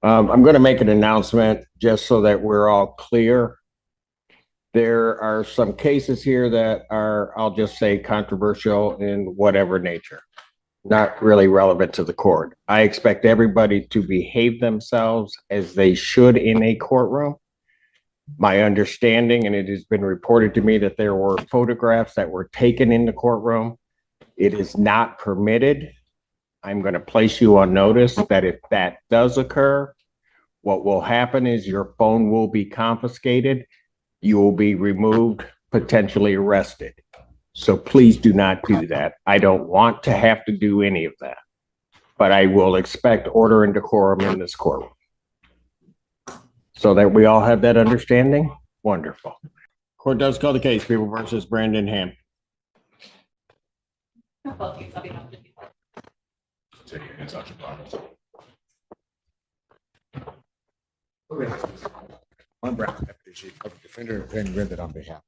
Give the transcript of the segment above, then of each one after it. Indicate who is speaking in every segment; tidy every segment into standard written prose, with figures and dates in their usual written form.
Speaker 1: I'm going to make an announcement just so that we're all clear. There are some cases here that are, I'll just say, controversial in whatever nature, not really relevant to the court. I expect everybody to behave themselves as they should in a courtroom. My understanding, and it has been reported to me, that there were photographs that were taken in the courtroom. It is not permitted. I'm going to place you on notice that if that does occur, what will happen is your phone will be confiscated. You will be removed, potentially arrested. So please do not do that. I don't want to have to do any of that, but I will expect order and decorum in this courtroom. So that we all have that understanding. Wonderful. Court does call the case, People versus Brandon Ham.
Speaker 2: One Brown, Deputy Chief Public Defender, and rendered on behalf.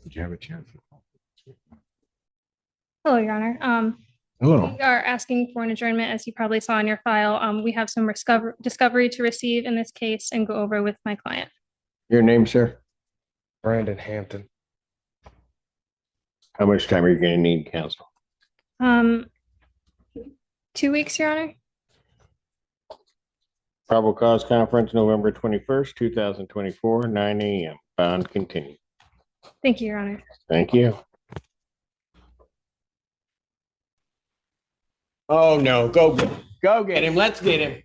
Speaker 2: Did you have a chance?
Speaker 3: Hello, Your Honor.
Speaker 2: Hello.
Speaker 3: We are asking for an adjournment, as you probably saw in your file. We have some discovery to receive in this case and go over with my client.
Speaker 1: Your name, sir?
Speaker 2: Brandon Hampton.
Speaker 1: How much time are you going to need, counsel?
Speaker 3: 2 weeks, Your Honor.
Speaker 1: Probable cause conference, November 21st, 2024, 9 a.m. Bond continued.
Speaker 3: Thank you, Your Honor.
Speaker 1: Thank you. Oh, no. Go get him. Let's get him.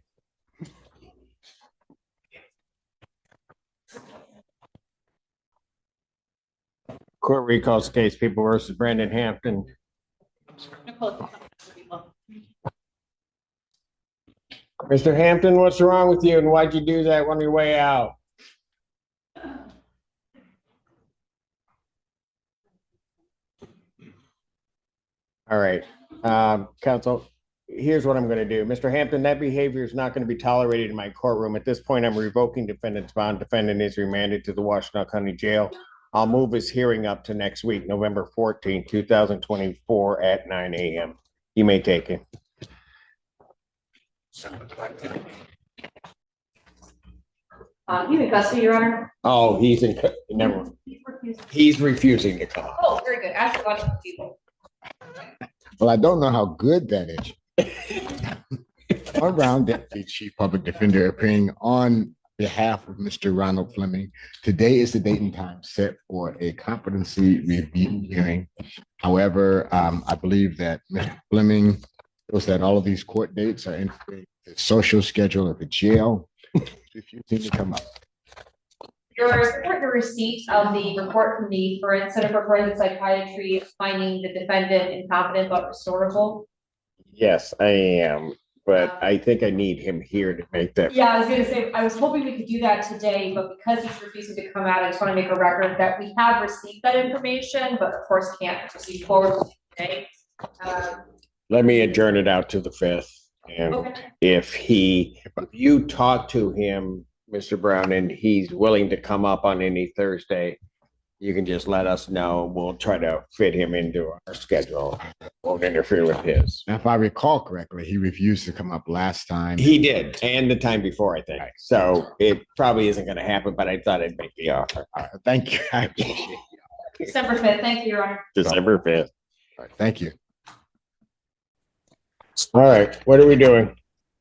Speaker 1: Court recalls case, People versus Brandon Hampton. Mr. Hampton, what's wrong with you and why'd you do that on your way out? All right, counsel, here's what I'm going to do. Mr. Hampton, that behavior is not going to be tolerated in my courtroom. At this point, I'm revoking defendant's bond. Defendant is remanded to the Washtenaw County Jail. I'll move his hearing up to next week, November 14, 2024 at 9 a.m. You may take it.
Speaker 4: You in custody, Your Honor?
Speaker 1: Oh, he's in, never. He's refusing to come.
Speaker 4: Oh, very good. Ask a bunch of people.
Speaker 2: Well, I don't know how good that is. One Brown, Deputy Chief Public Defender, appearing on behalf of Mr. Ronald Fleming. Today is the date and time set for a competency review hearing. However, I believe that Mr. Fleming knows that all of these court dates are in the social schedule of the jail. Refusing to come up.
Speaker 4: Your support the receipt of the report from the Center for Forensic Psychiatry finding the defendant incompetent but restorable.
Speaker 1: Yes, I am, but I think I need him here to make that.
Speaker 4: Yeah, I was going to say, I was hoping we could do that today, but because he's refusing to come out, I just want to make a record that we have received that information, but of course can't proceed forward with it today.
Speaker 1: Let me adjourn it out to the 5th. And
Speaker 4: Okay.
Speaker 1: if you talk to him, Mr. Brown, and he's willing to come up on any Thursday, you can just let us know. We'll try to fit him into our schedule. Won't interfere with his.
Speaker 2: Now, if I recall correctly, he refused to come up last time.
Speaker 1: He did, and the time before, I think. Right. So it probably isn't going to happen, but I thought I'd make the offer.
Speaker 2: All right, thank you. I appreciate it.
Speaker 4: December 5th. Thank you, Your Honor.
Speaker 1: December 5th.
Speaker 2: All right, thank you.
Speaker 1: All right, what are we doing?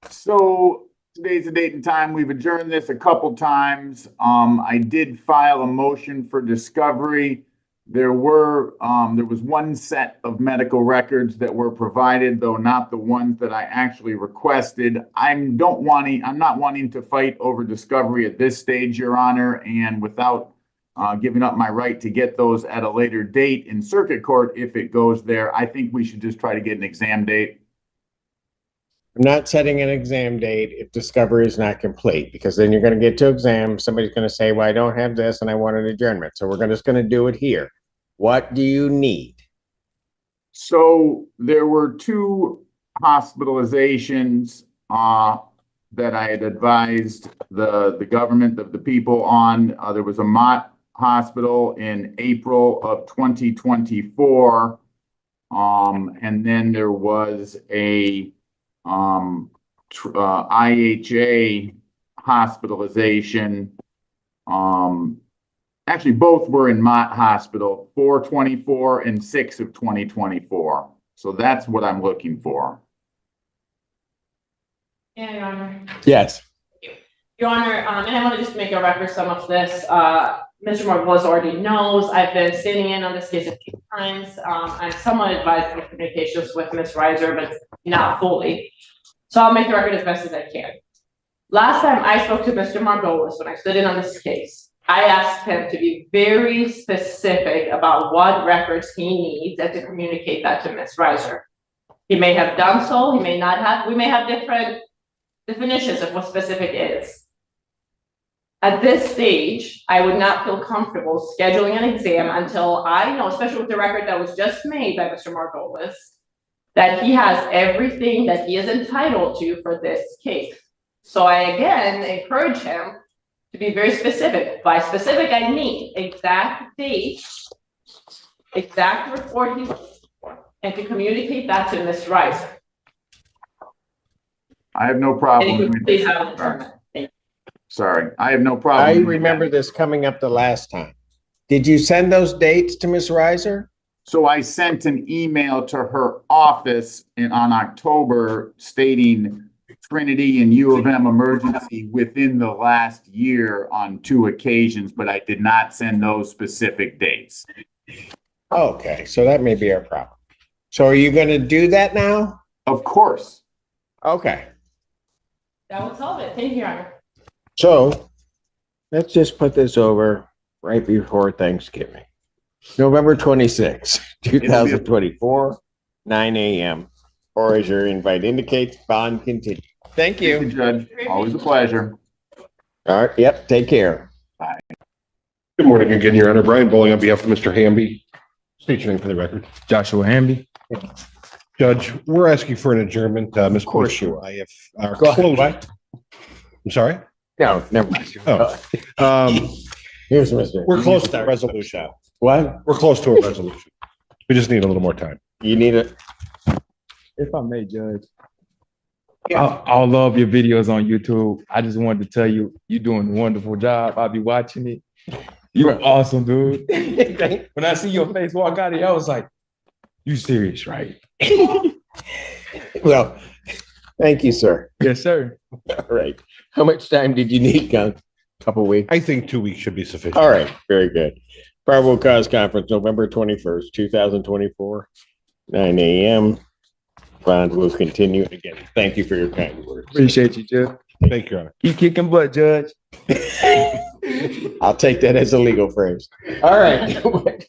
Speaker 5: So today's the date and time. We've adjourned this a couple times. I did file a motion for discovery. There was one set of medical records that were provided, though not the ones that I actually requested. I'm not wanting to fight over discovery at this stage, Your Honor, and without giving up my right to get those at a later date in circuit court, if it goes there, I think we should just try to get an exam date.
Speaker 1: I'm not setting an exam date if discovery is not complete, because then you're going to get to exam. Somebody's going to say, well, I don't have this and I want an adjournment. So we're just going to do it here. What do you need?
Speaker 5: So there were 2 hospitalizations that I had advised the government of the people on. There was a Mott hospital in April of 2024. And then there was a IHA hospitalization. Actually, both were in Mott Hospital, 4/24 and 6 of 2024. So that's what I'm looking for.
Speaker 6: Yeah, Your Honor.
Speaker 1: Yes.
Speaker 6: Your Honor, and I want to just make a record some of this. Mr. Margolis already knows I've been sitting in on this case a few times. I'm somewhat advised in communications with Ms. Reiser, but not fully. So I'll make the record as best as I can. Last time I spoke to Mr. Margolis, when I stood in on this case, I asked him to be very specific about what records he needs and to communicate that to Ms. Reiser. He may have done so, he may not have, we may have different definitions of what specific is. At this stage, I would not feel comfortable scheduling an exam until I know, especially with the record that was just made by Mr. Margolis, that he has everything that he is entitled to for this case. So I again encourage him to be very specific. By specific, I mean exact date, exact report he's looking for, and to communicate that to Ms. Reiser.
Speaker 5: I have no
Speaker 6: And
Speaker 5: problem.
Speaker 6: you can please have it determined. Thank you.
Speaker 5: Sorry, I have no problem.
Speaker 1: I remember this coming up the last time. Did you send those dates to Ms. Reiser?
Speaker 5: So I sent an email to her office on October stating Trinity and U of M emergency within the last year on 2 occasions, but I did not send those specific dates.
Speaker 1: Okay, so that may be our problem. So are you going to do that now?
Speaker 5: Of course.
Speaker 1: Okay,
Speaker 6: That would solve it. Thank you, Your Honor.
Speaker 1: so let's just put this over right before Thanksgiving. November 26, 2024, 9 a.m. Or as your invite indicates, bond continued. Thank
Speaker 5: Thank you,
Speaker 1: you.
Speaker 5: Judge. Always a pleasure.
Speaker 1: All right, yep, take care.
Speaker 7: Good morning again, Your Honor. Brian Bowling on behalf of Mr. Hamby. State your name for the record.
Speaker 8: Joshua Hamby.
Speaker 7: Judge, we're asking for an adjournment. Ms.
Speaker 1: course
Speaker 7: Bush,
Speaker 1: you are.
Speaker 7: I have our
Speaker 1: Go ahead.
Speaker 7: closing.
Speaker 1: What?
Speaker 7: I'm sorry?
Speaker 1: No, never mind.
Speaker 7: Oh.
Speaker 1: Here's Mr.
Speaker 7: We're close to a resolution.
Speaker 1: What?
Speaker 7: We're close to a resolution. We just need a little more time.
Speaker 1: You need it?
Speaker 8: If I may, Judge. I love your videos on YouTube. I just wanted to tell you, you're doing a wonderful job. I'll be watching it. You're awesome, dude. When I see your face walk out of here, I was like, you serious, right?
Speaker 1: Well, thank you, sir.
Speaker 8: Yes, sir.
Speaker 1: All right. How much time did you need, Gun? Couple weeks?
Speaker 7: I think 2 weeks should be sufficient.
Speaker 1: All right, very good. Probable cause conference, November 21st, 2024, 9 a.m. Bond will continue again. Thank you for your kind words.
Speaker 8: Appreciate you, Judge.
Speaker 7: Thank you, Your Honor.
Speaker 8: Keep kicking butt, Judge.
Speaker 1: I'll take that as a legal phrase. All right.